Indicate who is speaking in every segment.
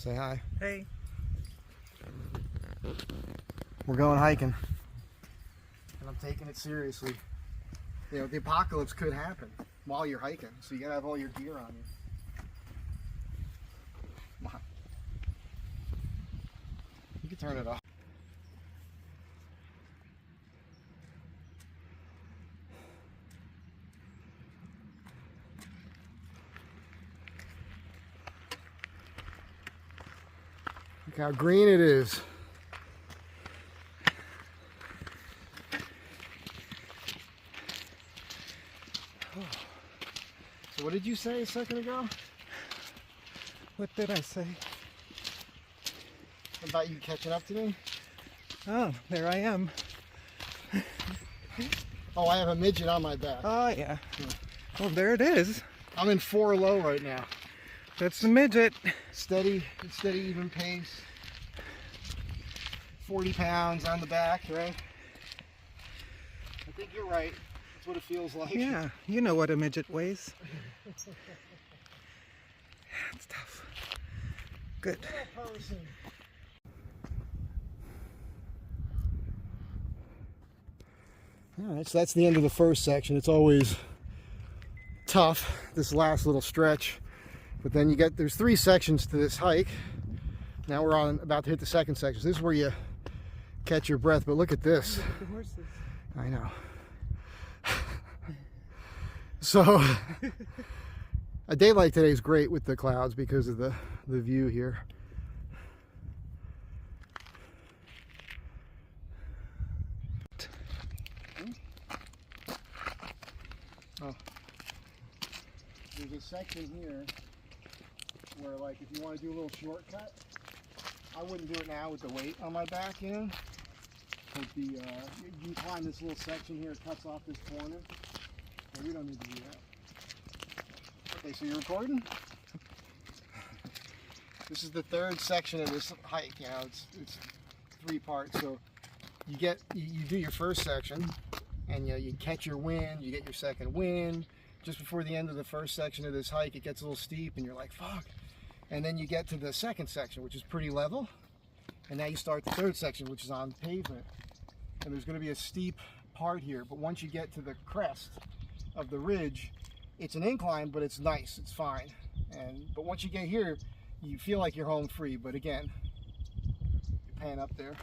Speaker 1: Say hi.
Speaker 2: Hey.
Speaker 1: We're going hiking. And I'm taking it seriously. You know, the apocalypse could happen while you're hiking, so you gotta have all your gear on you. Come on. You can turn it off. Look how green it is. So what did you say a second ago?
Speaker 2: What did I say?
Speaker 1: About you catching up to me?
Speaker 2: Oh, there I am.
Speaker 1: Oh, I have a midget on my back.
Speaker 2: Oh, yeah. Well, there it is.
Speaker 1: I'm in 4 low right now.
Speaker 2: That's the midget.
Speaker 1: Steady, even pace. 40 pounds on the back, right? I think you're right. That's what it feels like.
Speaker 2: Yeah, you know what a midget weighs. It's tough. Good.
Speaker 1: All right, so that's the end of the first section. It's always tough, this last little stretch. But then there's 3 sections to this hike. Now we're about to hit the second section. So this is where you catch your breath, but look at this.
Speaker 2: Look at the horses.
Speaker 1: I know. So a day like today is great with the clouds because of the view here. Oh. There's a section here where, like, if you want to do a little shortcut, I wouldn't do it now with the weight on my back, you know. But you climb this little section here, it cuts off this corner. So we don't need to do that. Okay, so you're recording? This is the 3rd section of this hike. You know, it's 3 parts. So you do your first section, and you catch your wind. You get your second wind. Just before the end of the first section of this hike, it gets a little steep, and you're like, "Fuck!" And then you get to the second section, which is pretty level, and now you start the 3rd section, which is on pavement. And there's going to be a steep part here, but once you get to the crest of the ridge, it's an incline, but it's nice, it's fine. But once you get here, you feel like you're home free. But again, you pan up there.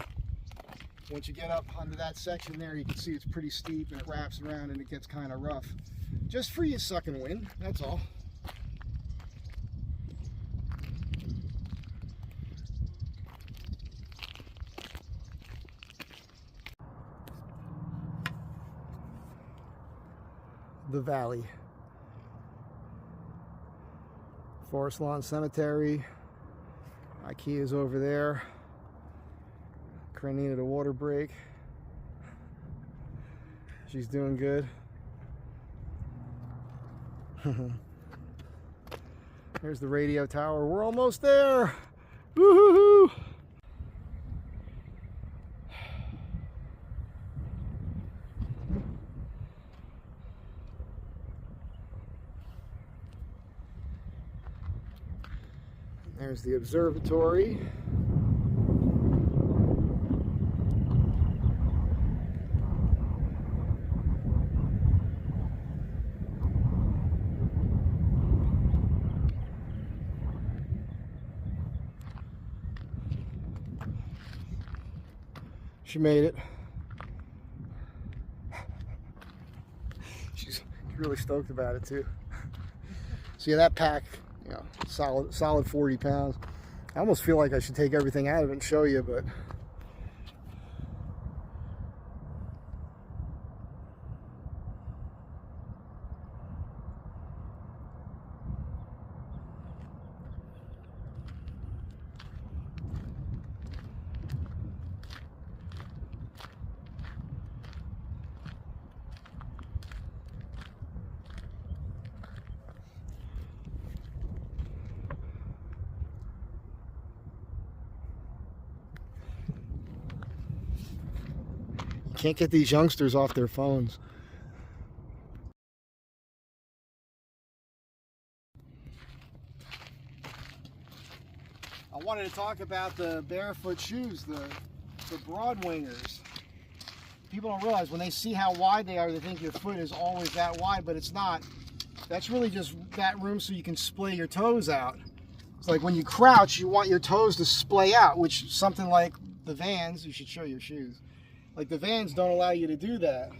Speaker 1: Once you get up onto that section there, you can see it's pretty steep, and it wraps around and it gets kind of rough. Just for you sucking wind, that's all. The valley. Forest Lawn Cemetery. IKEA's over there. Corinne needed a water break. She's doing good. There's the radio tower. We're almost there. Woo-hoo-hoo! There's the observatory. She made it. She's really stoked about it too. So yeah, that pack, you know, solid 40 pounds. I almost feel like I should take everything out of it and show you, but can't get these youngsters off their phones. I wanted to talk about the barefoot shoes, the broad wingers. People don't realize when they see how wide they are, they think your foot is always that wide, but it's not. That's really just that room so you can splay your toes out. It's like when you crouch, you want your toes to splay out, which something like the Vans, you should show your shoes. Like the Vans don't allow you to do that.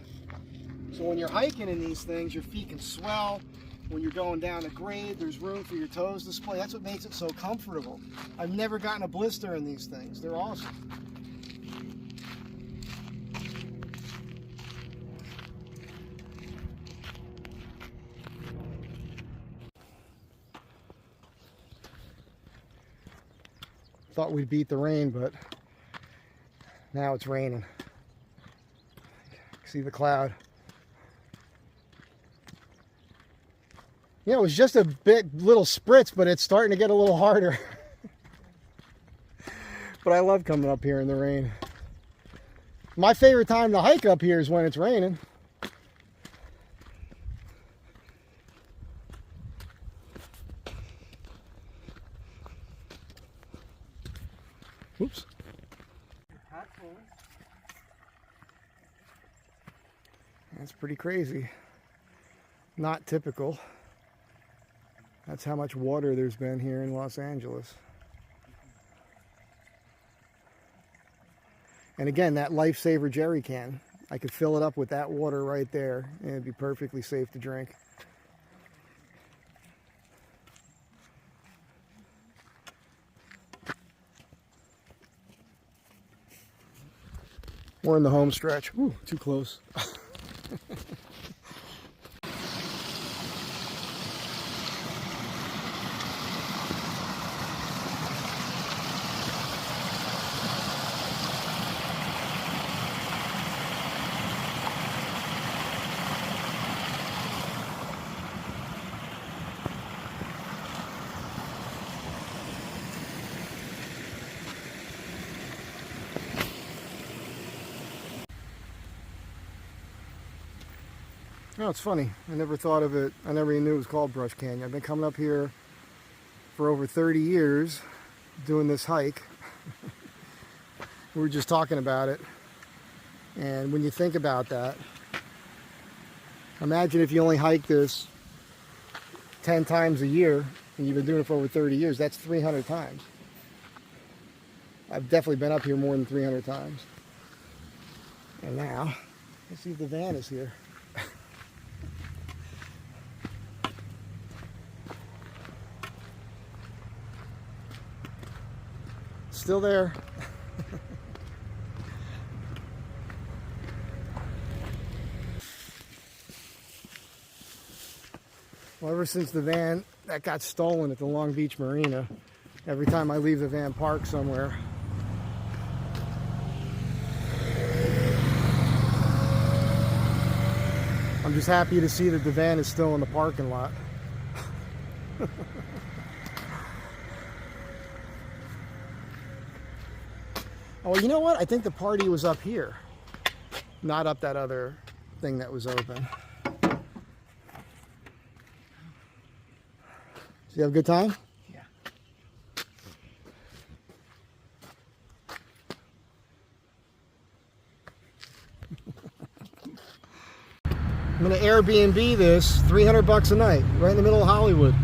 Speaker 1: So when you're hiking in these things, your feet can swell. When you're going down a grade, there's room for your toes to splay. That's what makes it so comfortable. I've never gotten a blister in these things. They're awesome. Thought we'd beat the rain, but now it's raining. See the cloud. Yeah, it was just a little spritz, but it's starting to get a little harder. But I love coming up here in the rain. My favorite time to hike up here is when it's raining. Oops. That's pretty crazy. Not typical. That's how much water there's been here in Los Angeles. And again, that Lifesaver jerry can, I could fill it up with that water right there and it'd be perfectly safe to drink. We're in the home stretch. Ooh, too close. No, it's funny. I never thought of it. I never even knew it was called Brush Canyon. I've been coming up here for over 30 years doing this hike. We were just talking about it. And when you think about that, imagine if you only hike this 10 times a year and you've been doing it for over 30 years. That's 300 times. I've definitely been up here more than 300 times. And now, let's see if the van is here. Still there. Well, ever since the van that got stolen at the Long Beach Marina, every time I leave the van parked somewhere, I'm just happy to see that the van is still in the parking lot. Oh, you know what? I think the party was up here, not up that other thing that was open. So you have a good time?
Speaker 2: Yeah.
Speaker 1: I'm gonna Airbnb this, $300 a night, right in the middle of Hollywood.